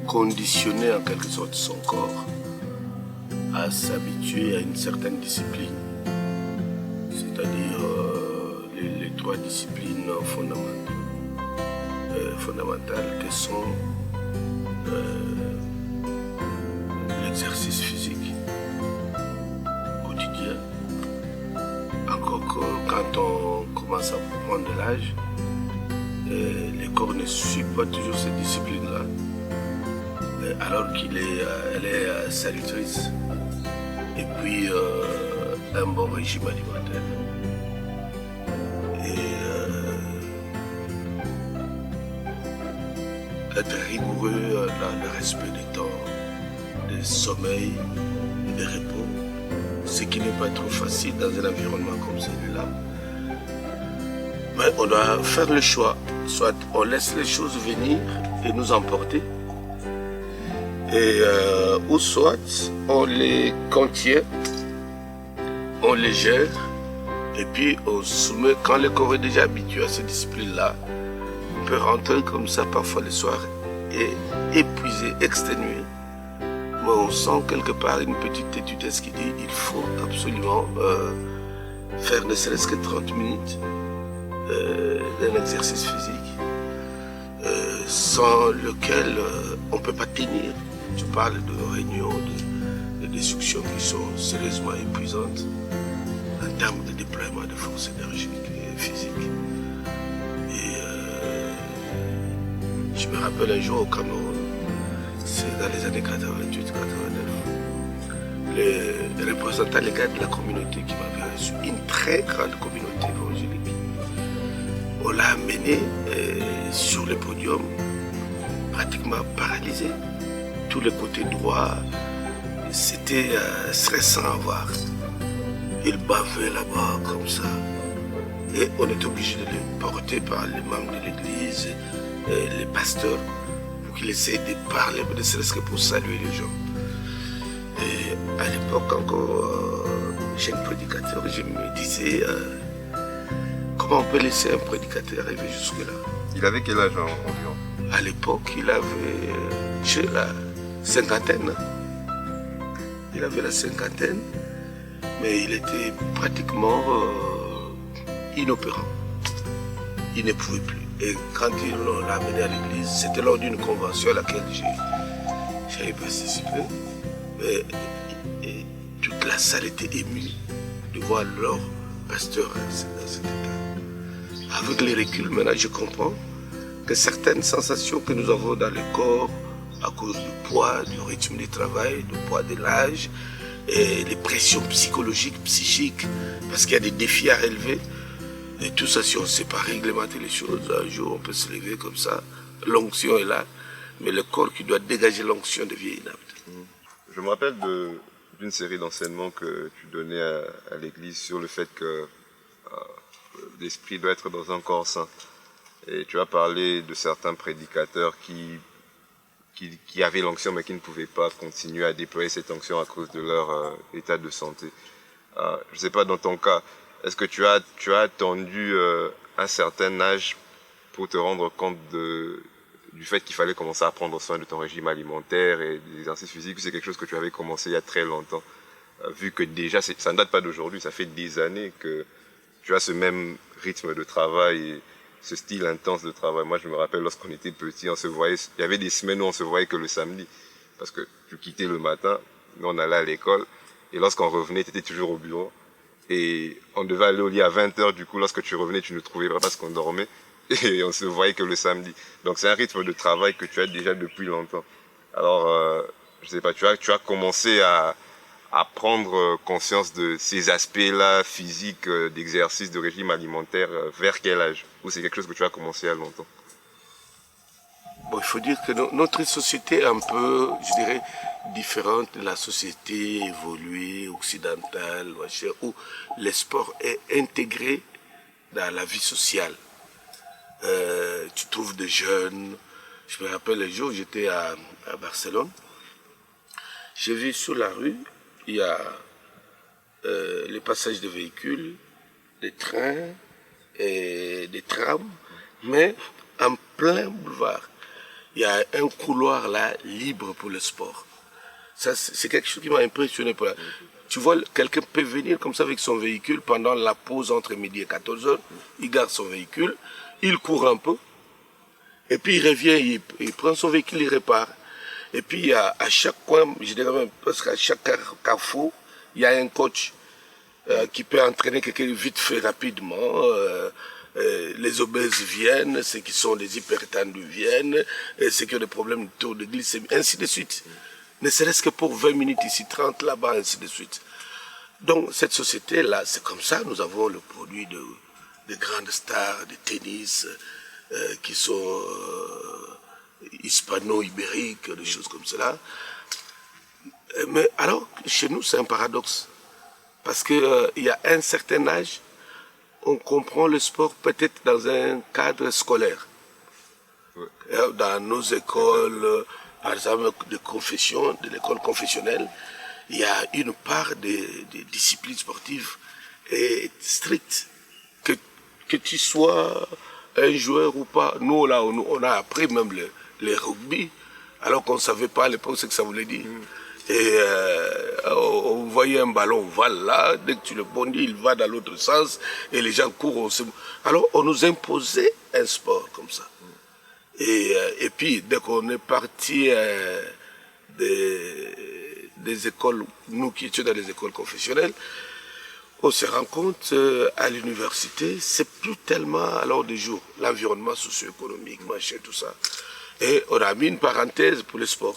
conditionner en quelque sorte son corps à s'habituer à une certaine discipline, c'est-à-dire les trois disciplines fondamentales que sont l'exercice physique quotidien. Encore que quand on commence à prendre de l'âge, le corps ne suit pas toujours cette discipline-là, alors qu'elle est salutatrice. Et puis un bon régime alimentaire. Et être rigoureux dans le respect des temps, de sommeil et de repos, ce qui n'est pas trop facile dans un environnement comme celui-là. Mais on doit faire le choix. Soit on laisse les choses venir et nous emporter, ou soit on les contient, on les gère, et puis on soumet. Quand le corps est déjà habitué à cette discipline-là, on peut rentrer comme ça parfois le soir et épuisé, exténué. Mais on sent quelque part une petite étudiante qui dit il faut absolument faire ne serait-ce que 30 minutes d'un exercice physique sans lequel on ne peut pas tenir. Je parle de réunions, de discussions qui sont sérieusement épuisantes en termes de déploiement de forces énergiques et physiques. Et je me rappelle un jour au Cameroun, c'est dans les années 88-89, le représentant légal de la communauté qui m'avait reçu, une très grande communauté évangélique, on l'a amené sur le podium, pratiquement paralysé. Tous les côtés droits, c'était stressant à voir. Il bavait là-bas comme ça. Et on était obligé de le porter par les membres de l'église, les pasteurs, pour qu'ils essayent de parler, ne serait-ce que pour saluer les gens. Et à l'époque encore, jeune prédicateur, je me disais, comment on peut laisser un prédicateur arriver jusque-là? Il avait quel âge environ? À l'époque, il avait la cinquantaine. Il avait la cinquantaine, mais il était pratiquement inopérant. Il ne pouvait plus. Et quand il l'a amené à l'église, c'était lors d'une convention à laquelle j'avais participé. Et toute la salle était émue de voir leur pasteur dans cet état. Avec les reculs, maintenant je comprends que certaines sensations que nous avons dans le corps, à cause du poids, du rythme du travail, du poids de l'âge, et les pressions psychologiques, psychiques, parce qu'il y a des défis à relever. Et tout ça, si on ne sait pas réglementer les choses, un jour on peut se lever comme ça, l'onction est là, mais le corps qui doit dégager l'onction devient inapte. Je me rappelle d'une série d'enseignements que tu donnais à l'église sur le fait que l'esprit doit être dans un corps sain. Et tu as parlé de certains prédicateurs qui avaient l'onction mais qui ne pouvaient pas continuer à déployer cette onction à cause de leur état de santé. Je ne sais pas, dans ton cas, est-ce que tu as attendu un certain âge pour te rendre compte du fait qu'il fallait commencer à prendre soin de ton régime alimentaire et des exercices physiques? C'est quelque chose que tu avais commencé il y a très longtemps, vu que déjà, ça ne date pas d'aujourd'hui, ça fait des années que tu as ce même rythme de travail et ce style intense de travail. Moi, je me rappelle lorsqu'on était petit, on se voyait, il y avait des semaines où on se voyait que le samedi, parce que tu quittais le matin, nous on allait à l'école, et lorsqu'on revenait, tu étais toujours au bureau, et on devait aller au lit à 20h, du coup, lorsque tu revenais, tu ne trouvais pas parce qu'on dormait, et on se voyait que le samedi. Donc c'est un rythme de travail que tu as déjà depuis longtemps. Alors, je sais pas, tu as commencé à prendre conscience de ces aspects-là physiques, d'exercice, de régime alimentaire, vers quel âge? Ou c'est quelque chose que tu as commencé à longtemps? Bon, il faut dire que notre société est un peu, je dirais, différente de la société évoluée, occidentale, où le sport est intégré dans la vie sociale. Tu trouves des jeunes. Je me rappelle un jour, j'étais à Barcelone. J'ai vu sur la rue, il y a les passages de véhicules, des trains et des trams, mais en plein boulevard. il y a un couloir là libre pour le sport. Ça, c'est quelque chose qui m'a impressionné. Tu vois, quelqu'un peut venir comme ça avec son véhicule pendant la pause entre midi et 14h. Il garde son véhicule, il court un peu, et puis il revient, il prend son véhicule, il répare. Et puis à chaque coin, je dirais même presque à chaque carrefour, il y a un coach qui peut entraîner quelqu'un vite fait, rapidement. Les obèses viennent, ceux qui sont des hypertendus viennent, ceux qui ont des problèmes de taux de glycémie, ainsi de suite. Ne serait-ce que pour 20 minutes ici, 30 là-bas, ainsi de suite. Donc cette société-là, c'est comme ça, nous avons le produit de grandes stars de tennis qui sont hispano-ibériques, des choses comme cela. Mais alors, chez nous, c'est un paradoxe. Parce qu'il y a un certain âge, on comprend le sport peut-être dans un cadre scolaire. Ouais. Dans nos écoles, par exemple, de confession, de l'école confessionnelle, il y a une part des disciplines sportives strictes. Que tu sois un joueur ou pas, nous, là, on a appris même les rugby, alors qu'on ne savait pas à l'époque ce que ça voulait dire. Et on voyait un ballon là, dès que tu le bondis, il va dans l'autre sens, et les gens courent. Alors on nous imposait un sport comme ça. Et puis, dès qu'on est parti des écoles, nous qui étions dans les écoles confessionnelles, on se rend compte à l'université, c'est plus tellement à l'ordre du jour, l'environnement socio-économique, machin, tout ça. Et on a mis une parenthèse pour le sport.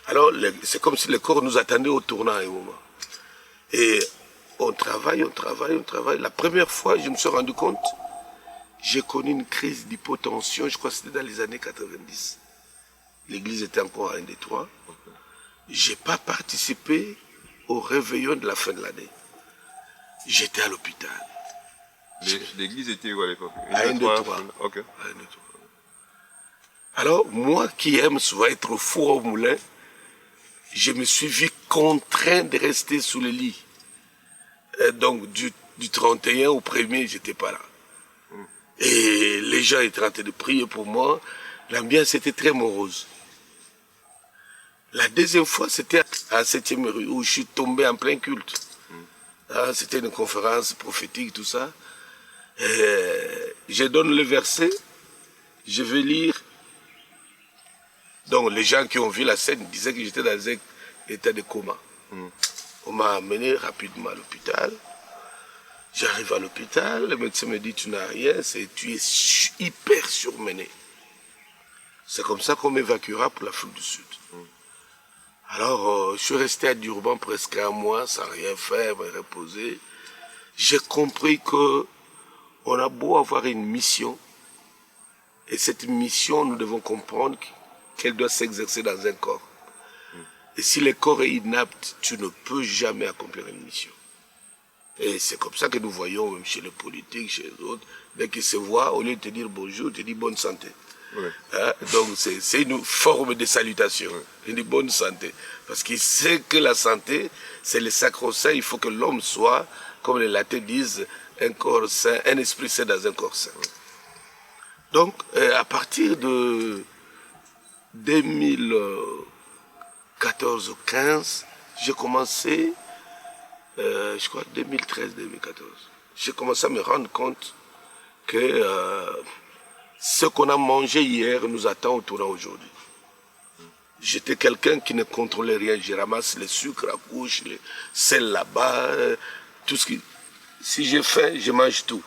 Alors, c'est comme si le corps nous attendait au tournant à un moment. Et on travaille. La première fois, je me suis rendu compte, j'ai connu une crise d'hypotension, je crois que c'était dans les années 90. L'église était encore à 1 des 3. Je n'ai pas participé au réveillon de la fin de l'année. J'étais à l'hôpital. L'église était où à l'époque? À 1 des 3. Ok. À 1 des 3. Alors, moi qui aime souvent être au four au moulin, je me suis vu contraint de rester sous le lit. Donc, du 31 au 1er, je n'étais pas là. Et les gens étaient en train de prier pour moi. L'ambiance était très morose. La deuxième fois, c'était à 7e rue, où je suis tombé en plein culte. C'était une conférence prophétique, tout ça. Je donne le verset, je vais lire. Donc les gens qui ont vu la scène disaient que j'étais dans un état de coma. On m'a amené rapidement à l'hôpital. J'arrive à l'hôpital, le médecin me dit tu n'as rien, tu es hyper surmené. C'est comme ça qu'on m'évacuera pour l'Afrique du Sud. Alors je suis resté à Durban presque 1 mois sans rien faire, me reposer. J'ai compris que on a beau avoir une mission, et cette mission, nous devons comprendre qu'elle doit s'exercer dans un corps. Et si le corps est inapte, tu ne peux jamais accomplir une mission. Et c'est comme ça que nous voyons, même chez les politiques, chez les autres, dès qu'ils se voient, au lieu de te dire bonjour, ils te disent bonne santé. Ouais. Donc c'est une forme de salutation, une bonne santé. Parce qu'il sait que la santé, c'est le sacro-saint, il faut que l'homme soit, comme les latins disent, un corps sain, un esprit sain dans un corps sain. Donc, à partir de 2014-15, j'ai commencé, je crois 2013-2014, j'ai commencé à me rendre compte que ce qu'on a mangé hier nous attend au tournant aujourd'hui. J'étais quelqu'un qui ne contrôlait rien, je ramasse le sucre à couche, le sel là-bas, tout ce qui... Si j'ai faim, je mange tout.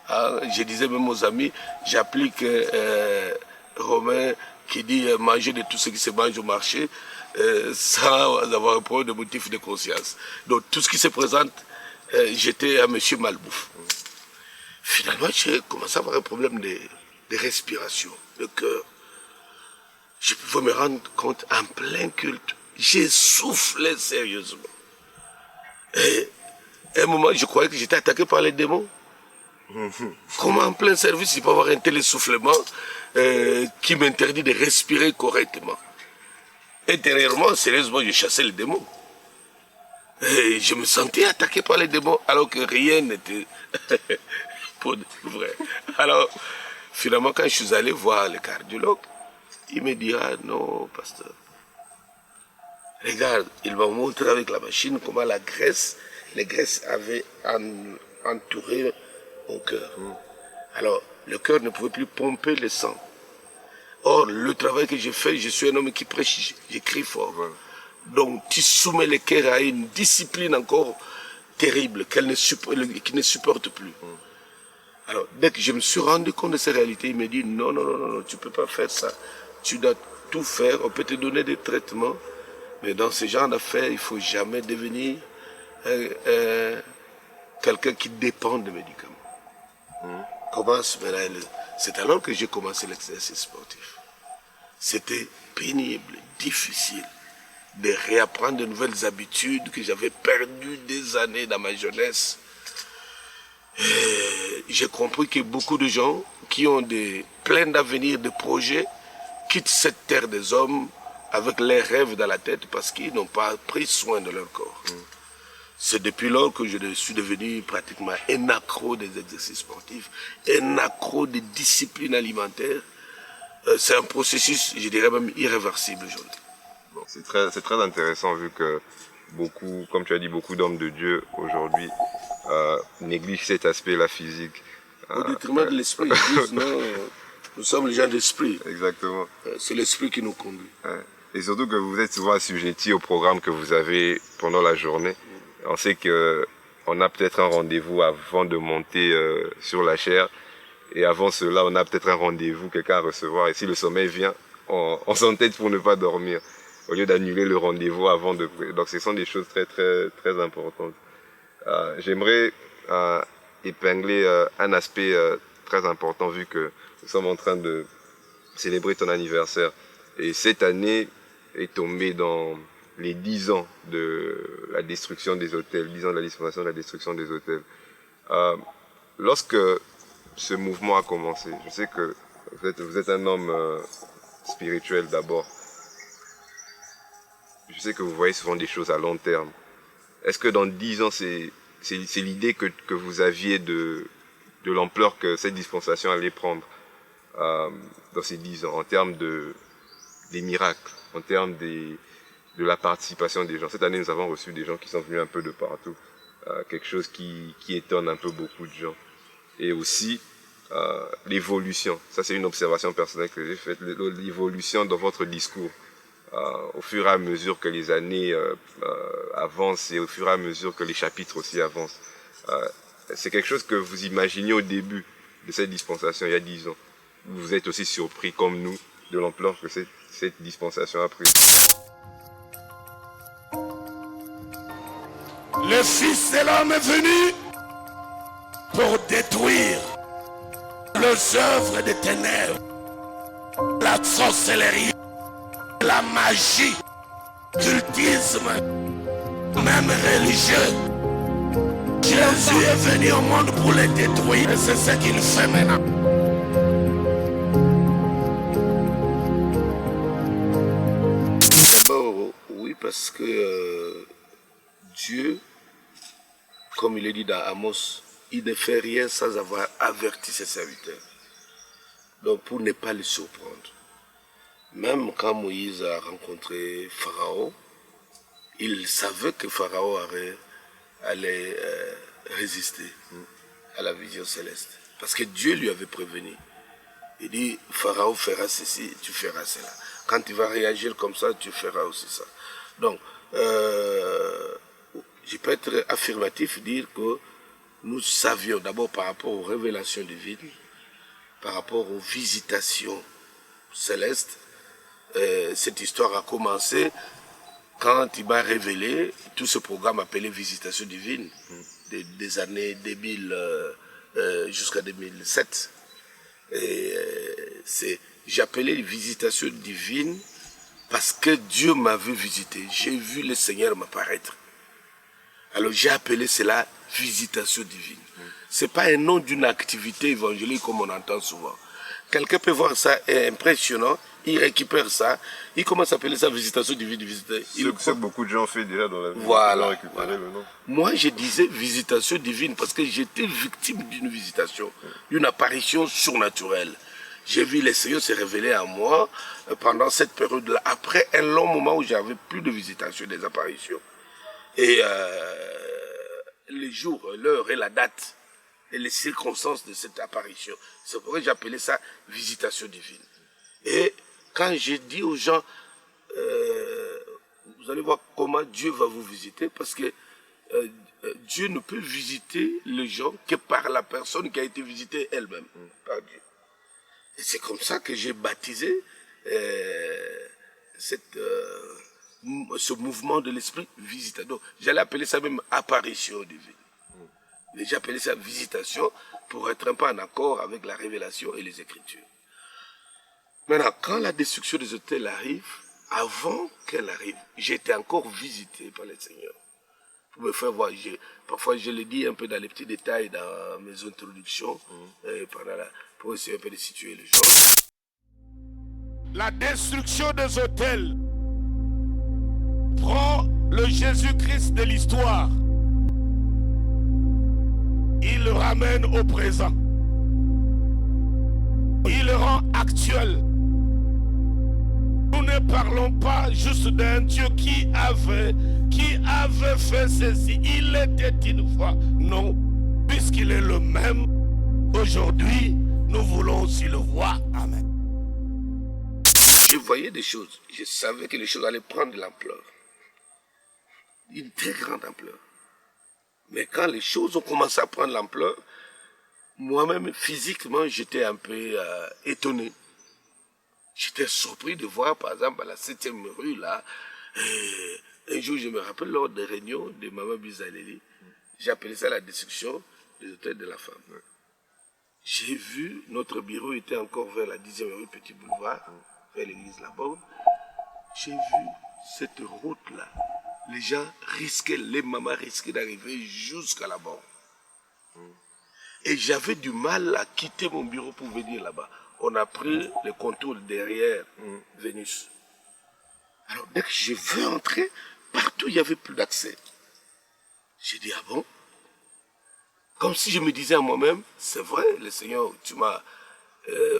Je disais même aux amis, j'applique Romain qui dit manger de tout ce qui se mange au marché sans avoir un problème de motif de conscience. Donc tout ce qui se présente, j'étais un monsieur malbouffe. Finalement, j'ai commencé à avoir un problème de respiration, de cœur. Je pouvais me rendre compte en plein culte. J'ai soufflé sérieusement. Et à un moment, je croyais que j'étais attaqué par les démons. Comment en plein service, il peut y avoir un tel essoufflement qui m'interdit de respirer correctement. Intérieurement, sérieusement, je chassais les démons. Et je me sentais attaqué par les démons alors que rien n'était pour vrai. Alors, finalement, quand je suis allé voir le cardiologue, il me dira, non, pasteur. Regarde, il m'a montré avec la machine comment les graisses avaient entouré mon cœur. Alors, le cœur ne pouvait plus pomper le sang. Or, le travail que j'ai fait, je suis un homme qui prêche, j'écris fort. Voilà. Donc, tu soumets le cœur à une discipline encore terrible qu'il ne supporte plus. Alors, dès que je me suis rendu compte de ces réalités, il me dit, non, non, non, non, tu ne peux pas faire ça. Tu dois tout faire, on peut te donner des traitements, mais dans ce genre d'affaires, il ne faut jamais devenir quelqu'un qui dépend de médicaments. Commence maintenant, c'est alors que j'ai commencé l'exercice sportif. C'était pénible, difficile de réapprendre de nouvelles habitudes que j'avais perdues des années dans ma jeunesse. J'ai compris que beaucoup de gens qui ont plein d'avenir, de projets, quittent cette terre des hommes avec leurs rêves dans la tête parce qu'ils n'ont pas pris soin de leur corps. C'est depuis lors que je suis devenu pratiquement un accro des exercices sportifs, un accro des disciplines alimentaires. C'est un processus, je dirais même, irréversible aujourd'hui. Bon, c'est très intéressant vu que beaucoup, comme tu as dit, beaucoup d'hommes de Dieu aujourd'hui négligent cet aspect-là physique. Au détriment de l'esprit, ils disent non, nous sommes les gens d'esprit. Exactement. C'est l'esprit qui nous conduit. Et surtout que vous êtes souvent assujettis au programme que vous avez pendant la journée. On sait qu'on a peut-être un rendez-vous avant de monter sur la chaire. Et avant cela, on a peut-être un rendez-vous, quelqu'un à recevoir. Et si le sommeil vient, on s'entête pour ne pas dormir, au lieu d'annuler le rendez-vous avant de... Donc ce sont des choses très, très, très importantes. J'aimerais épingler un aspect très important, vu que nous sommes en train de célébrer ton anniversaire. Et cette année est tombée dans les 10 ans de la destruction des hôtels, 10 ans de la dispensation de la destruction des hôtels. Lorsque ce mouvement a commencé, je sais que vous êtes un homme spirituel d'abord. Je sais que vous voyez souvent des choses à long terme. Est-ce que dans 10 ans, c'est l'idée que vous aviez de l'ampleur que cette dispensation allait prendre dans ces 10 ans, en termes des miracles, en termes de la participation des gens? Cette année, nous avons reçu des gens qui sont venus un peu de partout. Quelque chose qui étonne un peu beaucoup de gens. Et aussi, l'évolution. Ça, c'est une observation personnelle que j'ai faite. L'évolution dans votre discours. Au fur et à mesure que les années avancent et au fur et à mesure que les chapitres aussi avancent. C'est quelque chose que vous imaginiez au début de cette dispensation, il y a 10 ans. Vous êtes aussi surpris, comme nous, de l'ampleur que cette dispensation a pris. Le Fils de l'homme est venu pour détruire les œuvres des ténèbres, la sorcellerie, la magie, l'occultisme, même religieux. Jésus est venu au monde pour les détruire et c'est ce qu'il fait maintenant. D'abord, oui, parce que Dieu, comme il est dit dans Amos, il ne fait rien sans avoir averti ses serviteurs. Donc pour ne pas les surprendre. Même quand Moïse a rencontré Pharaon, il savait que Pharaon allait résister à la vision céleste. Parce que Dieu lui avait prévenu. Il dit, Pharaon fera ceci, tu feras cela. Quand tu vas réagir comme ça, tu feras aussi ça. Donc, je peux être affirmatif, dire que nous savions d'abord par rapport aux révélations divines, par rapport aux visitations célestes. Cette histoire a commencé quand il m'a révélé tout ce programme appelé Visitation divine des années 2000 jusqu'à 2007. J'appelais Visitation divine parce que Dieu m'avait visité. J'ai vu le Seigneur m'apparaître. Alors j'ai appelé cela Visitation divine. Ce n'est pas un nom d'une activité évangélique comme on entend souvent. Quelqu'un peut voir ça impressionnant, il récupère ça, il commence à appeler ça Visitation divine. Ce que beaucoup de gens ont fait déjà dans la vie. Voilà. Le nom. Moi, je disais Visitation divine parce que j'étais victime d'une visitation, d'une apparition surnaturelle. j'ai vu les Seigneurs se révéler à moi pendant cette période-là, après un long moment où j'avais plus de visitations, des apparitions. Et les jours, l'heure et la date, et les circonstances de cette apparition. C'est pourquoi j'appelais ça visitation divine. Et quand j'ai dit aux gens, vous allez voir comment Dieu va vous visiter, parce que Dieu ne peut visiter les gens que par la personne qui a été visitée elle-même, par Dieu. Et c'est comme ça que j'ai baptisé ce mouvement de l'esprit visitateur. J'allais appeler ça même apparition divine. Mais j'appelais ça visitation pour être un peu en accord avec la révélation et les Écritures. Maintenant, quand la destruction des hôtels arrive, avant qu'elle arrive, j'étais encore visité par le Seigneur. Pour me faire voir, parfois je le dis un peu dans les petits détails dans mes introductions, pour essayer un peu de situer les gens. La destruction des hôtels prend le Jésus-Christ de l'histoire. Il le ramène au présent. Il le rend actuel. Nous ne parlons pas juste d'un Dieu qui avait fait ceci. Il était une fois. Non, puisqu'il est le même, aujourd'hui, nous voulons aussi le voir. Amen. Je voyais des choses. Je savais que les choses allaient prendre de l'ampleur. Une très grande ampleur. Mais quand les choses ont commencé à prendre l'ampleur, moi-même, physiquement, j'étais un peu étonné. J'étais surpris de voir, par exemple, à la 7e rue, là, un jour, je me rappelle, lors des réunions de Maman Bizaleli, j'ai appelé ça la destruction des hôtels de la femme. J'ai vu, notre bureau était encore vers la 10e rue, Petit Boulevard, vers l'église là-bas. J'ai vu cette route-là. Les gens risquaient, les mamans risquaient d'arriver jusqu'à là-bas. Et j'avais du mal à quitter mon bureau pour venir là-bas. On a pris le contour derrière Vénus. Alors, dès que je veux entrer, partout il n'y avait plus d'accès. J'ai dit, ah bon? Comme si je me disais à moi-même, c'est vrai, le Seigneur, tu m'as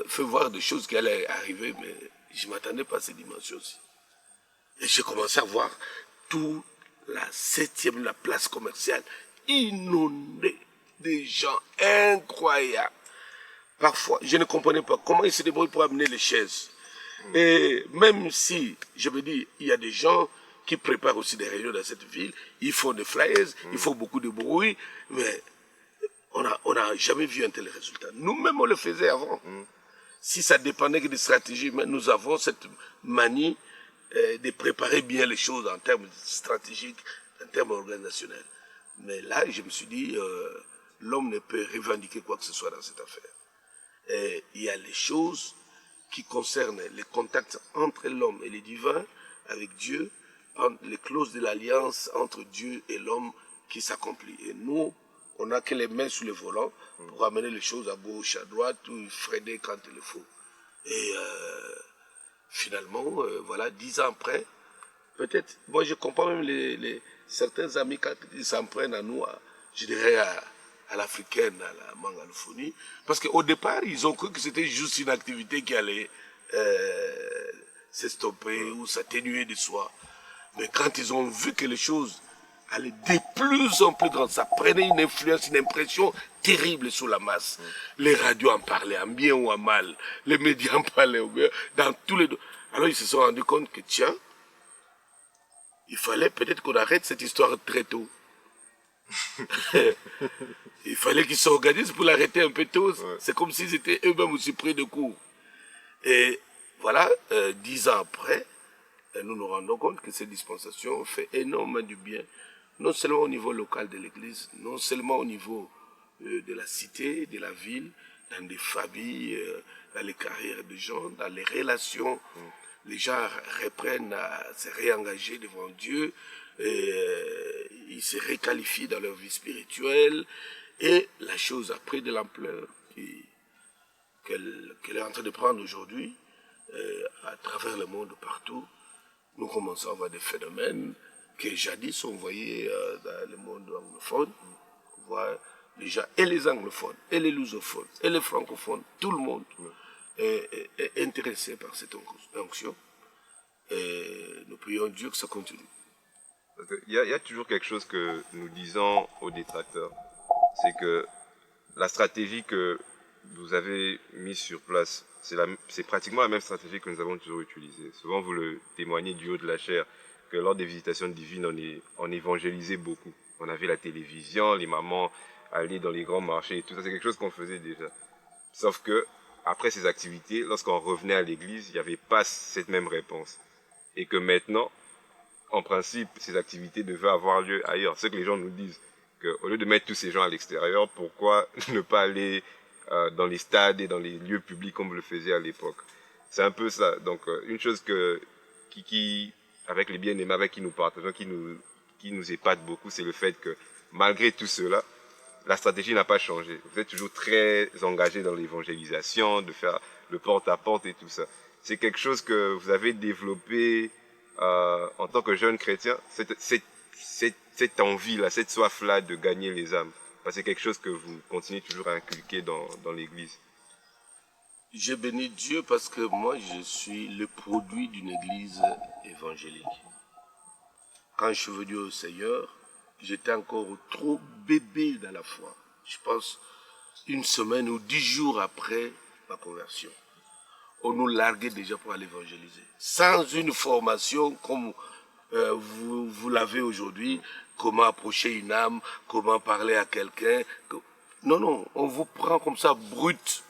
fait voir des choses qui allaient arriver, mais je ne m'attendais pas à ces dimensions-ci. Et j'ai commencé à voir toute la 7e, la place commerciale, inondée des gens incroyables. Parfois, je ne comprenais pas comment ils se débrouillent pour amener les chaises. Et même si, je me dis, il y a des gens qui préparent aussi des réunions dans cette ville, ils font des flyers, ils font beaucoup de bruit, mais on n'a jamais vu un tel résultat. Nous-mêmes, on le faisait avant. Si ça dépendait que des stratégies, mais nous avons cette manie de préparer bien les choses en termes stratégiques, en termes organisationnels. Mais là, je me suis dit, l'homme ne peut revendiquer quoi que ce soit dans cette affaire. Et il y a les choses qui concernent les contacts entre l'homme et les divins, avec Dieu, les clauses de l'alliance entre Dieu et l'homme qui s'accomplit. Et nous, on n'a que les mains sous le volant pour amener les choses à gauche, à droite, ou freiner quand il le faut. Et finalement, voilà, 10 ans après, peut-être, moi je comprends même certains amis quand ils s'en prennent à nous, je dirais à l'africaine, à la mangalophonie, parce qu'au départ, ils ont cru que c'était juste une activité qui allait s'estopper ou s'atténuer de soi. Mais quand ils ont vu que les choses allaient de plus en plus grandes, ça prenait une influence, une impression terrible sur la masse. Les radios en parlaient, en bien ou en mal. Les médias en parlaient, dans tous les deux. Alors ils se sont rendus compte que, tiens, il fallait peut-être qu'on arrête cette histoire très tôt. Il fallait qu'ils s'organisent pour l'arrêter un peu tôt. Ouais. C'est comme s'ils étaient eux-mêmes aussi pris de court. Et voilà, 10 ans après, nous nous rendons compte que cette dispensation fait énormément du bien, non seulement au niveau local de l'Église, non seulement au niveau de la cité, de la ville, dans des familles, dans les carrières des gens, dans les relations. Les gens reprennent à se réengager devant Dieu, et ils se réqualifient dans leur vie spirituelle, et la chose a pris de l'ampleur qu'elle est en train de prendre aujourd'hui, à travers le monde partout. Nous commençons à voir des phénomènes que jadis on voyait dans le monde anglophone. On voit les gens, et les anglophones, et les lusophones, et les francophones, tout le monde est intéressé par cette onction. Et nous prions Dieu que ça continue. Il y a toujours quelque chose que nous disons aux détracteurs, c'est que la stratégie que vous avez mise sur place, c'est pratiquement la même stratégie que nous avons toujours utilisée. Souvent, vous le témoignez du haut de la chair, que lors des visitations divines, on évangélisait beaucoup. On avait la télévision, les mamans allaient dans les grands marchés et tout ça, c'est quelque chose qu'on faisait déjà. Sauf que, après ces activités, lorsqu'on revenait à l'église, il n'y avait pas cette même réponse. Et que maintenant, en principe, ces activités devaient avoir lieu ailleurs. Ce que les gens nous disent, qu'au lieu de mettre tous ces gens à l'extérieur, pourquoi ne pas aller dans les stades et dans les lieux publics comme vous le faisiez à l'époque. C'est un peu ça. Donc, une chose avec les bien-aimés, avec qui nous partageons, qui nous épate beaucoup, c'est le fait que, malgré tout cela, la stratégie n'a pas changé. Vous êtes toujours très engagé dans l'évangélisation, de faire le porte-à-porte et tout ça. C'est quelque chose que vous avez développé en tant que jeune chrétien, cette envie-là, cette soif-là de gagner les âmes. C'est quelque chose que vous continuez toujours à inculquer dans l'église. J'ai béni Dieu parce que moi, je suis le produit d'une église évangélique. Quand je suis venu au Seigneur, j'étais encore trop bébé dans la foi. Je pense une semaine ou 10 jours après ma conversion. On nous larguait déjà pour aller évangéliser. Sans une formation comme vous l'avez aujourd'hui, comment approcher une âme, comment parler à quelqu'un. Non, on vous prend comme ça brut.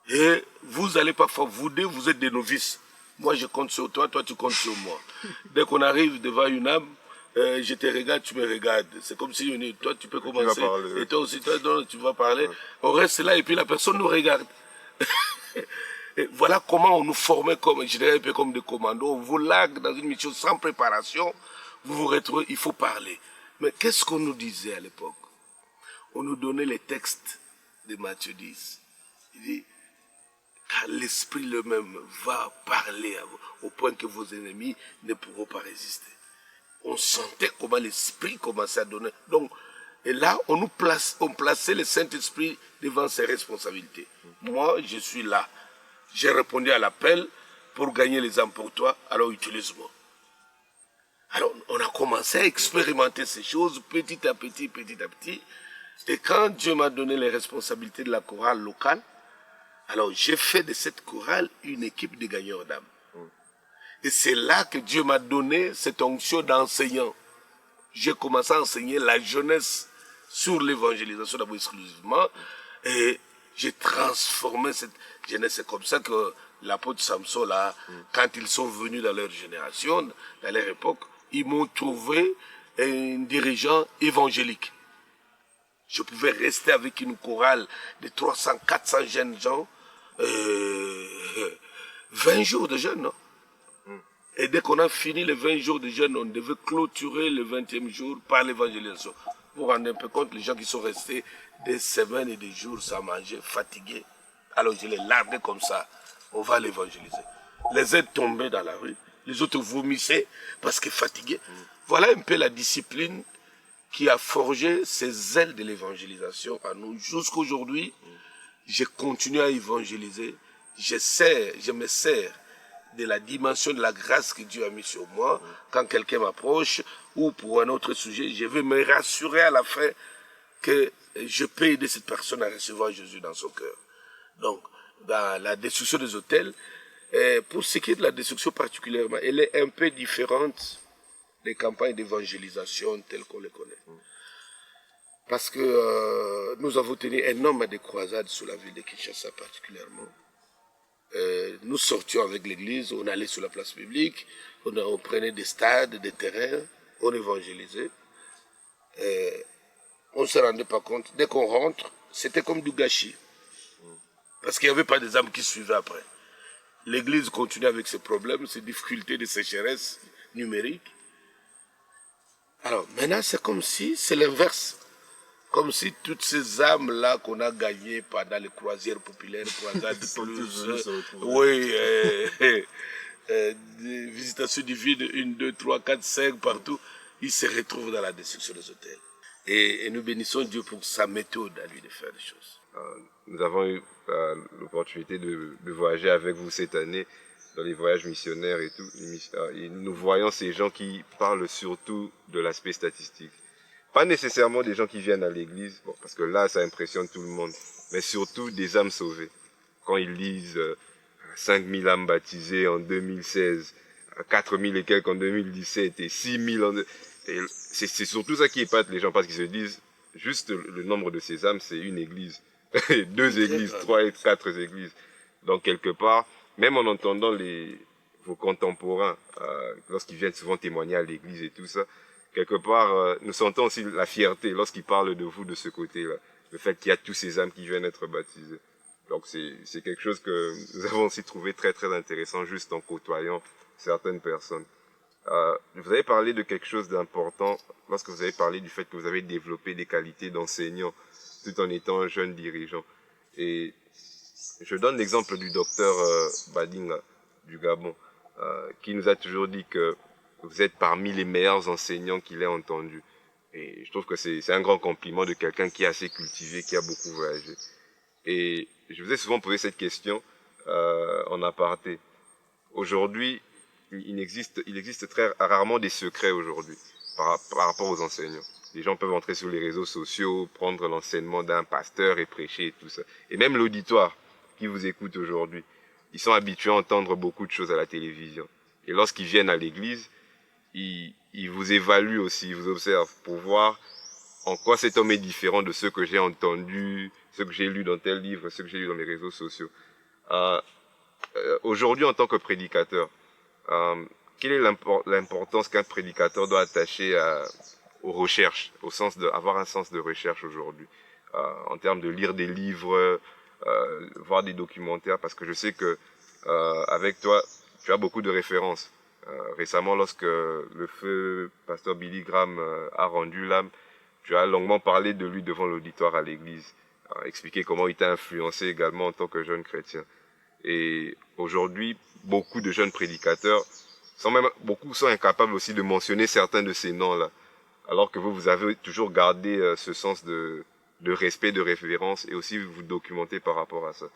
Et vous allez parfois vous êtes des novices. Moi je compte sur toi, toi tu comptes sur moi. Dès qu'on arrive devant une âme, je te regarde, tu me regardes. C'est comme si toi tu peux commencer, et toi aussi tu vas parler. Ouais. On reste là et puis la personne nous regarde. Et voilà comment on nous formait comme, je dirais un peu comme des commandos. On vous largue dans une mission sans préparation. Vous vous retrouvez, il faut parler. Mais qu'est-ce qu'on nous disait à l'époque? On nous donnait les textes de Matthieu 10. Il dit, car l'Esprit lui-même va parler à vous, au point que vos ennemis ne pourront pas résister. On sentait comment l'Esprit commençait à donner. Donc, et là, on plaçait le Saint-Esprit devant ses responsabilités. Moi, je suis là. J'ai répondu à l'appel pour gagner les âmes pour toi, alors utilise-moi. Alors, on a commencé à expérimenter ces choses petit à petit. Et quand Dieu m'a donné les responsabilités de la chorale locale, alors j'ai fait de cette chorale une équipe de gagneurs d'âmes. Et c'est là que Dieu m'a donné cette onction d'enseignant. J'ai commencé à enseigner la jeunesse sur l'évangélisation d'abord exclusivement. Et j'ai transformé cette jeunesse. C'est comme ça que l'apôtre Samson, là, quand ils sont venus dans leur génération, dans leur époque, ils m'ont trouvé un dirigeant évangélique. Je pouvais rester avec une chorale de 300, 400 jeunes gens, 20 jours de jeûne, non? Et dès qu'on a fini les 20 jours de jeûne, on devait clôturer le 20e jour par l'évangélisation. Vous vous rendez un peu compte, les gens qui sont restés des semaines et des jours sans manger, fatigués. Alors je les larguais comme ça. On va l'évangéliser. Les uns tombaient dans la rue, les autres vomissaient parce qu'ils fatigués. Voilà un peu la discipline qui a forgé ces ailes de l'évangélisation à nous. Jusqu'aujourd'hui, je continue à évangéliser. Je me sers de la dimension de la grâce que Dieu a mis sur moi. Quand quelqu'un m'approche ou pour un autre sujet, je vais me rassurer à la fin que je peux aider cette personne à recevoir Jésus dans son cœur. Donc, dans la destruction des autels, pour ce qui est de la destruction particulièrement, elle est un peu différente des campagnes d'évangélisation telles qu'on les connaît. Parce que nous avons tenu un nombre de croisades sur la ville de Kinshasa particulièrement. Nous sortions avec l'église, on allait sur la place publique, on prenait des stades, des terrains, on évangélisait. On ne se rendait pas compte. Dès qu'on rentre, c'était comme du gâchis. Parce qu'il n'y avait pas des âmes qui suivaient après. L'église continuait avec ses problèmes, ses difficultés de sécheresse numérique. Alors maintenant, c'est comme si, c'est l'inverse. Comme si toutes ces âmes-là qu'on a gagnées pendant les croisières populaires, croisades plus, des visitations divines, 1, 2, 3, 4, 5, partout, ils se retrouvent dans la destruction des hôtels. Et nous bénissons Dieu pour sa méthode à lui de faire des choses. Nous avons eu l'opportunité de voyager avec vous cette année dans les voyages missionnaires et tout. Et nous voyons ces gens qui parlent surtout de l'aspect statistique. Pas nécessairement des gens qui viennent à l'église, bon, parce que là, ça impressionne tout le monde, mais surtout des âmes sauvées. Quand ils lisent 5000 âmes baptisées en 2016, 4000 et quelques en 2017 et 6000 en... C'est surtout ça qui épate les gens, parce qu'ils se disent, juste le nombre de ces âmes, c'est une église. 2 églises, 3 et 4 églises. Donc quelque part, même en entendant vos contemporains, lorsqu'ils viennent souvent témoigner à l'église et tout ça, quelque part, nous sentons aussi la fierté lorsqu'ils parlent de vous de ce côté-là. Le fait qu'il y a tous ces âmes qui viennent être baptisées. Donc c'est quelque chose que nous avons aussi trouvé très très intéressant juste en côtoyant certaines personnes. Vous avez parlé de quelque chose d'important lorsque vous avez parlé du fait que vous avez développé des qualités d'enseignant tout en étant un jeune dirigeant. Et je donne l'exemple du docteur Badinga du Gabon, qui nous a toujours dit que vous êtes parmi les meilleurs enseignants qu'il ait entendus. Et je trouve que c'est un grand compliment de quelqu'un qui est assez cultivé, qui a beaucoup voyagé. Et je vous ai souvent posé cette question en aparté. Aujourd'hui, il existe très rarement des secrets aujourd'hui par rapport aux enseignants. Les gens peuvent entrer sur les réseaux sociaux, prendre l'enseignement d'un pasteur et prêcher et tout ça. Et même l'auditoire qui vous écoute aujourd'hui, ils sont habitués à entendre beaucoup de choses à la télévision. Et lorsqu'ils viennent à l'église, ils vous évaluent aussi, ils vous observent pour voir en quoi cet homme est différent de ceux que j'ai entendus, ceux que j'ai lus dans tel livre, ceux que j'ai lus dans les réseaux sociaux. Aujourd'hui, en tant que prédicateur, quelle est l'importance qu'un prédicateur doit attacher aux recherches, au sens d'avoir un sens de recherche aujourd'hui, en termes de lire des livres, voir des documentaires, parce que je sais que avec toi, tu as beaucoup de références. Récemment, lorsque le feu pasteur Billy Graham a rendu l'âme, tu as longuement parlé de lui devant l'auditoire à l'église, expliqué comment il t'a influencé également en tant que jeune chrétien. Et aujourd'hui, beaucoup de jeunes prédicateurs, beaucoup sont incapables aussi de mentionner certains de ces noms-là, alors que vous avez toujours gardé ce sens de respect, de référence, et aussi vous documentez par rapport à ça.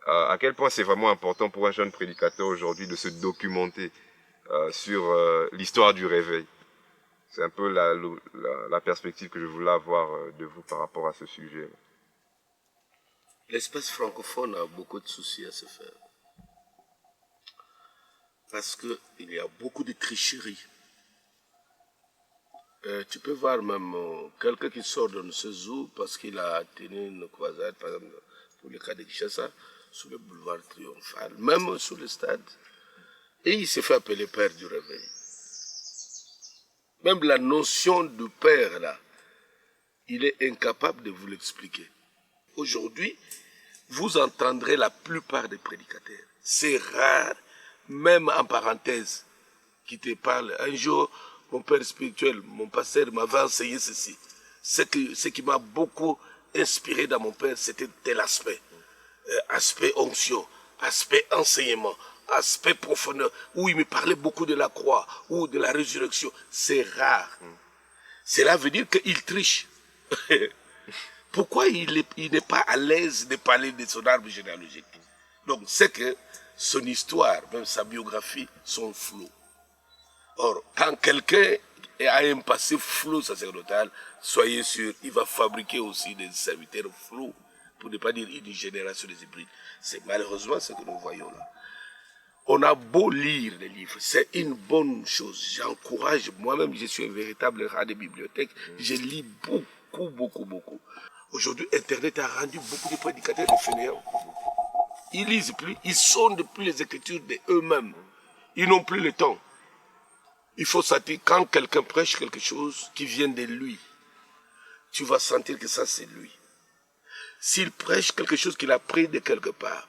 À quel point c'est vraiment important pour un jeune prédicateur aujourd'hui de se documenter sur l'histoire du réveil. C'est un peu la perspective que je voulais avoir de vous par rapport à ce sujet. L'espace francophone a beaucoup de soucis à se faire. Parce qu'il y a beaucoup de tricheries. Tu peux voir même quelqu'un qui sort de ce zoo parce qu'il a tenu une croisade, par exemple, pour le cas de Kinshasa, sur le boulevard Triomphal, même sur le stade. Et il s'est fait appeler père du réveil. Même la notion de père, là, il est incapable de vous l'expliquer. Aujourd'hui, vous entendrez la plupart des prédicateurs. C'est rare, même en parenthèse, qui te parle. Un jour, mon père spirituel, mon pasteur m'avait enseigné ceci. Ce qui m'a beaucoup inspiré dans mon père, c'était tel aspect. Aspect onction, aspect enseignement, aspect profondeur, où il me parlait beaucoup de la croix, ou de la résurrection. C'est rare. Cela veut dire qu'il triche. Pourquoi il n'est pas à l'aise de parler de son arbre généalogique? Donc, c'est que son histoire, même sa biographie, sont floues. Or, quand quelqu'un a un passé flou sacerdotal, soyez sûr, il va fabriquer aussi des serviteurs flous, pour ne pas dire une génération des hybrides. C'est malheureusement ce que nous voyons là. On a beau lire les livres, c'est une bonne chose. J'encourage, moi-même, je suis un véritable rat des bibliothèques, je lis beaucoup. Aujourd'hui, Internet a rendu beaucoup de prédicateurs de fainéants. Ils lisent plus, ils sondent plus les Écritures d'eux-mêmes. Ils n'ont plus le temps. Il faut sentir, quand quelqu'un prêche quelque chose qui vient de lui, tu vas sentir que ça c'est lui. S'il prêche quelque chose qu'il a pris de quelque part,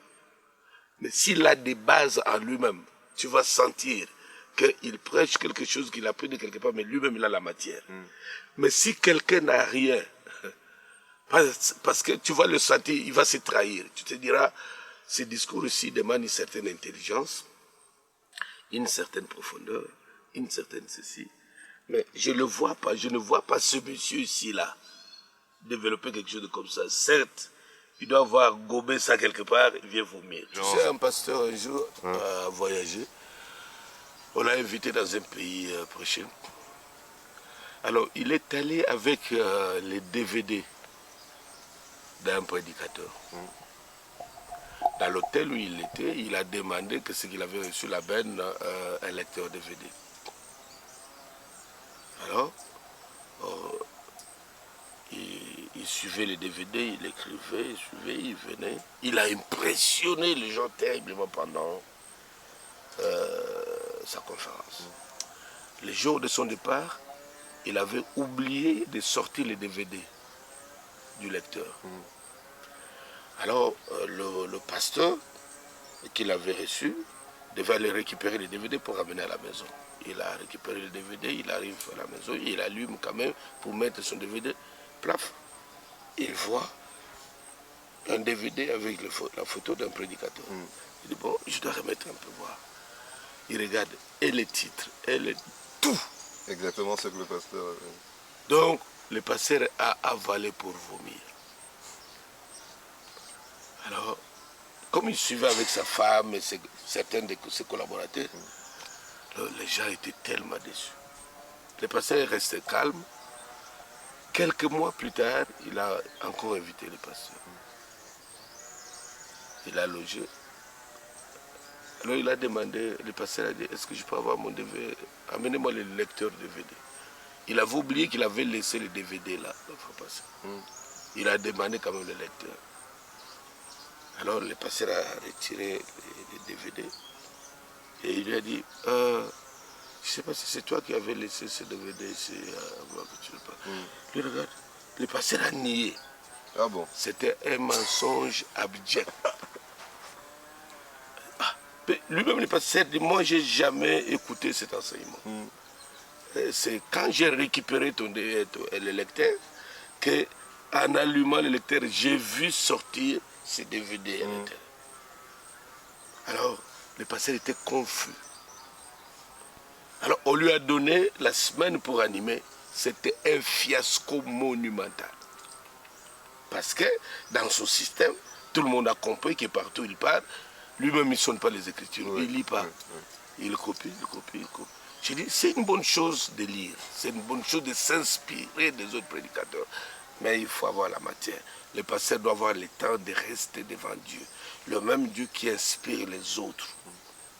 mais s'il a des bases en lui-même, tu vas sentir qu'il prêche quelque chose qu'il a pris de quelque part, mais lui-même il a la matière. Mais si quelqu'un n'a rien, parce que tu vas le sentir, il va se trahir. Tu te diras, ce discours-ci demande une certaine intelligence, une certaine profondeur, une certaine ceci. Mais je ne vois pas ce monsieur ici là développer quelque chose de comme ça. Certes, il doit avoir gobé ça quelque part, il vient vomir. Genre... Tu sais, un pasteur un jour a voyagé. On l'a invité dans un pays prochain. Alors, il est allé avec les DVD d'un prédicateur. Dans l'hôtel où il était, il a demandé que ce qu'il avait reçu là-bas, un lecteur DVD. Alors, il suivait les DVD, il écrivait, il suivait, il venait. Il a impressionné les gens terriblement pendant sa conférence. Le jour de son départ, il avait oublié de sortir les DVD du lecteur. Alors, le pasteur qu'il avait reçu devait aller récupérer les DVD pour ramener à la maison. Il a récupéré les DVD, il arrive à la maison, il allume quand même pour mettre son DVD, plaf. Il voit un DVD avec la photo d'un prédicateur. Il dit, bon, je dois remettre un peu voir. Il regarde, et les titres, et tout. Exactement ce que le pasteur avait. Donc, le pasteur a avalé pour vomir. Alors, comme il suivait avec sa femme et certains de ses collaborateurs, les gens étaient tellement déçus. Le pasteur est resté calme. Quelques mois plus tard, il a encore invité le pasteur. Il a logé. Alors il a demandé, le pasteur a dit, est-ce que je peux avoir mon DVD? Amenez-moi le lecteur DVD. Il avait oublié qu'il avait laissé le DVD là, la fois passée. Il a demandé quand même le lecteur. Alors le pasteur a retiré les DVD et il lui a dit, je ne sais pas si c'est toi qui avais laissé ce DVD ici, que tu le parles. Lui regarde, le pasteur a nié. Ah bon? C'était un mensonge abject. Lui-même le pasteur dit, moi j'ai jamais écouté cet enseignement. C'est quand j'ai récupéré le lecteur que en allumant le lecteur, j'ai vu sortir ces DVD à l'intérieur. Alors, le pasteur était confus. Alors, on lui a donné la semaine pour animer. C'était un fiasco monumental. Parce que dans son système, tout le monde a compris que partout il part, lui-même il ne sonne pas les Écritures, il ne lit pas. Il copie, il copie, il copie. J'ai dit, c'est une bonne chose de lire, c'est une bonne chose de s'inspirer des autres prédicateurs. Mais il faut avoir la matière. Le pasteur doit avoir le temps de rester devant Dieu. Le même Dieu qui inspire les autres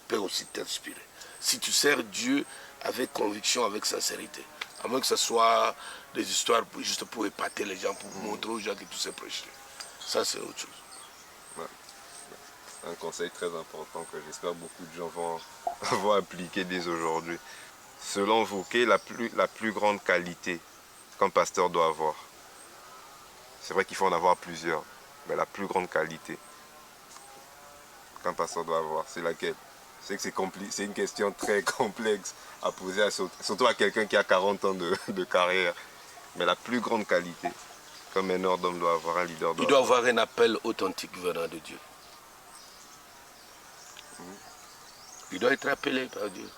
peut aussi t'inspirer. Si tu sers Dieu avec conviction, avec sincérité, à moins que ce soit des histoires juste pour épater les gens, pour montrer aux gens que tu sais prêcher. Ça, c'est autre chose. Un conseil très important que j'espère beaucoup de gens vont appliquer dès aujourd'hui. Selon vous, quelle est la plus grande qualité qu'un pasteur doit avoir? C'est vrai qu'il faut en avoir plusieurs, mais la plus grande qualité qu'un pasteur doit avoir, c'est laquelle? Je sais que c'est une question très complexe à poser, surtout à quelqu'un qui a 40 ans de carrière. Mais la plus grande qualité qu'un meneur d'homme doit avoir, un leader doit avoir. Il doit avoir un appel authentique venant de Dieu. Il doit être appelé par Dieu.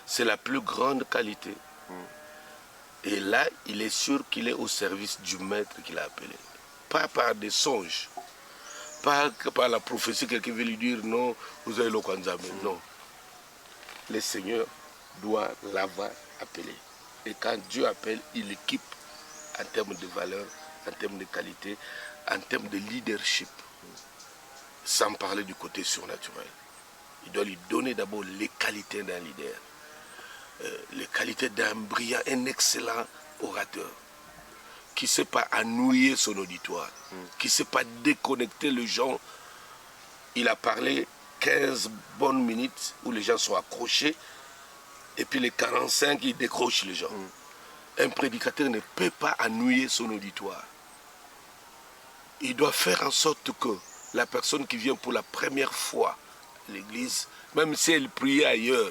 C'est la plus grande qualité. Et là, il est sûr qu'il est au service du maître qu'il a appelé. Pas par des songes. Pas par la prophétie, quelqu'un veut lui dire non, vous avez le Kwanzame. Non. Le Seigneur doit l'avoir appelé. Et quand Dieu appelle, il équipe en termes de valeur, en termes de qualité, en termes de leadership. Sans parler du côté surnaturel. Il doit lui donner d'abord les qualités d'un leader. Les qualités d'un brillant, un excellent orateur. Qui ne sait pas annouiller son auditoire. Qui ne sait pas déconnecter les gens. Il a parlé 15 bonnes minutes où les gens sont accrochés. Et puis les 45, il décroche les gens. Un prédicateur ne peut pas annouiller son auditoire. Il doit faire en sorte que la personne qui vient pour la première fois à l'église, même si elle priait ailleurs,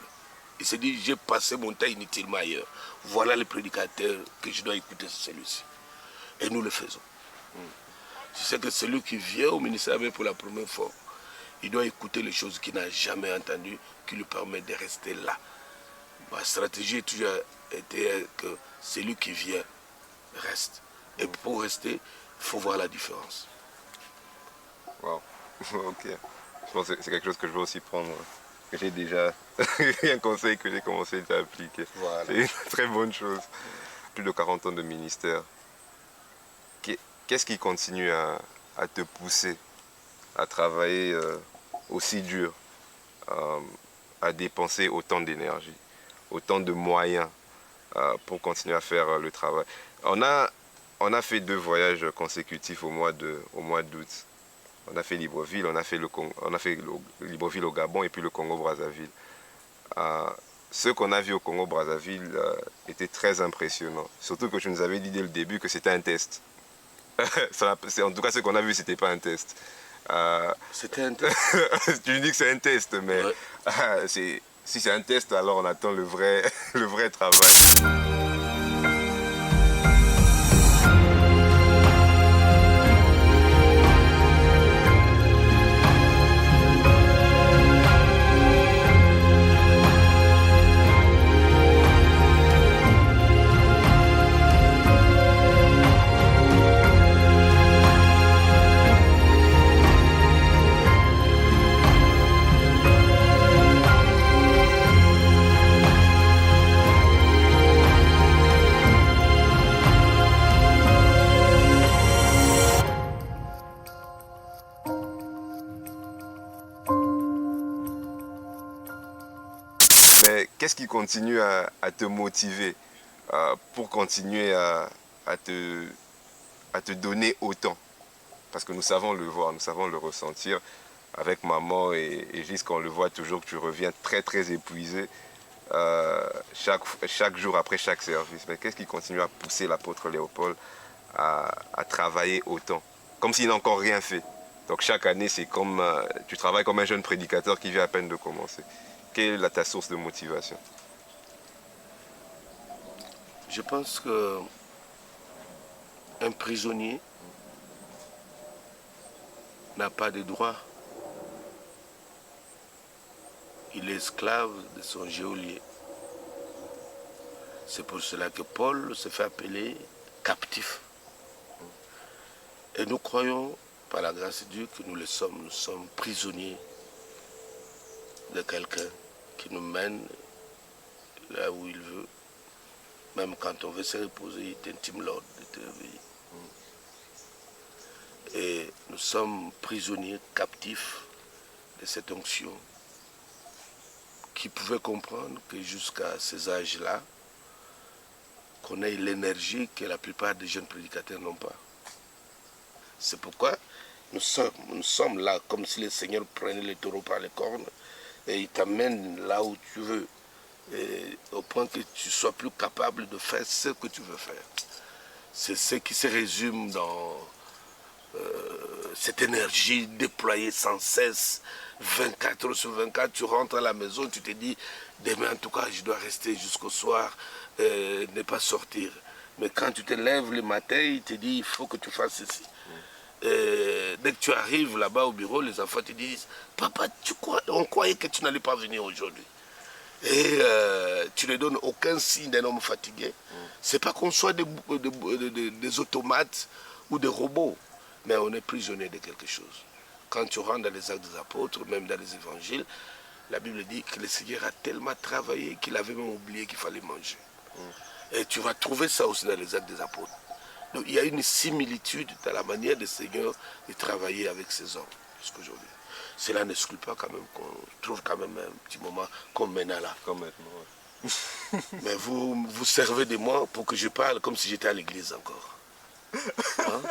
il se dit, j'ai passé mon temps inutilement ailleurs. Voilà le prédicateur que je dois écouter, c'est celui-ci. Et nous le faisons. Je sais que celui qui vient au ministère pour la première fois, il doit écouter les choses qu'il n'a jamais entendues, qui lui permettent de rester là. Ma stratégie a toujours été que celui qui vient reste. Et pour rester, il faut voir la différence. Wow. Ok. Je pense que c'est quelque chose que je vais aussi prendre, que j'ai déjà, un conseil que j'ai commencé à appliquer. Voilà. C'est une très bonne chose. Plus de 40 ans de ministère. Qu'est-ce qui continue à te pousser à travailler aussi dur, à dépenser autant d'énergie, autant de moyens pour continuer à faire le travail? On a fait 2 voyages consécutifs au mois d'août. On a fait Libreville, on a fait Libreville au Gabon et puis le Congo-Brazzaville. Ce qu'on a vu au Congo-Brazzaville était très impressionnant. Surtout que tu nous avais dit dès le début que c'était un test. En tout cas, ce qu'on a vu, c'était pas un test. C'était un test. Tu dis que c'est un test, mais Ouais. si c'est un test, alors on attend le vrai, le vrai travail. Mais qu'est-ce qui continue à te motiver pour continuer à te donner autant? Parce que nous savons le voir, nous savons le ressentir. Avec maman et Gis, qu'on le voit toujours que tu reviens très très épuisé chaque jour après chaque service. Mais qu'est-ce qui continue à pousser l'apôtre Léopold à travailler autant? Comme s'il n'a encore rien fait. Donc chaque année, c'est comme tu travailles comme un jeune prédicateur qui vient à peine de commencer. Quelle est ta source de motivation? Je pense que un prisonnier n'a pas de droit. Il est esclave de son geôlier. C'est pour cela que Paul se fait appeler captif. Et nous croyons, par la grâce de Dieu, que nous le sommes. Nous sommes prisonniers de quelqu'un qui nous mène là où il veut. Même quand on veut se reposer, il t'intime l'ordre de te réveiller. Et nous sommes prisonniers, captifs de cette onction qui pouvait comprendre que jusqu'à ces âges-là, qu'on ait l'énergie que la plupart des jeunes prédicateurs n'ont pas. C'est pourquoi nous sommes là comme si le Seigneur prenait les taureaux par les cornes et il t'amène là où tu veux, et au point que tu sois plus capable de faire ce que tu veux faire. C'est ce qui se résume dans cette énergie déployée sans cesse, 24 heures sur 24, tu rentres à la maison, tu te dis, demain en tout cas, je dois rester jusqu'au soir, ne pas sortir. Mais quand tu te lèves le matin, il te dit, il faut que tu fasses ceci. Dès que tu arrives là-bas au bureau, les enfants te disent, papa, on croyait que tu n'allais pas venir aujourd'hui. Et tu ne donnes aucun signe d'un homme fatigué. C'est pas qu'on soit des automates ou des robots, mais on est prisonnier de quelque chose. Quand tu rentres dans les actes des apôtres, même dans les évangiles, la Bible dit que le Seigneur a tellement travaillé qu'il avait même oublié qu'il fallait manger. Et tu vas trouver ça aussi dans les actes des apôtres. Donc il y a une similitude dans la manière du Seigneur de travailler avec ses hommes jusqu'aujourd'hui. Cela n'exclut pas quand même qu'on trouve quand même un petit moment comme maintenant là. Comme maintenant, ouais. Mais vous servez de moi pour que je parle comme si j'étais à l'église encore. Hein?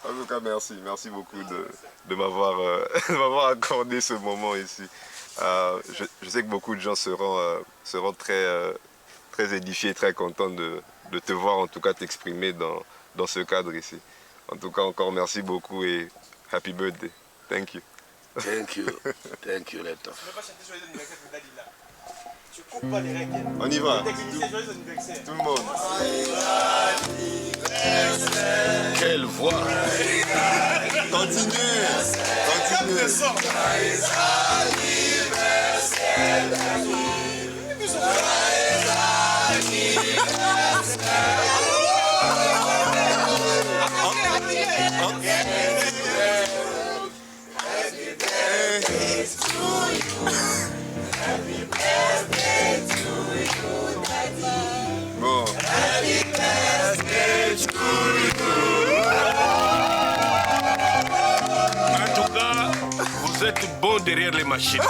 En tout cas, merci. Merci beaucoup de m'avoir accordé ce moment ici. Je sais que beaucoup de gens seront très édifiés, très contents de te voir, en tout cas, t'exprimer dans ce cadre ici. En tout cas, encore merci beaucoup et happy birthday. Thank you. Thank you. Thank you, Letof. Tu ne veux pas chanter joyeux anniversaire pour Dalila. Tu coupes pas les règles. On y va. Joyeux anniversaire. Tout le monde. Quelle voix! Continue. Continue. derrière les machines.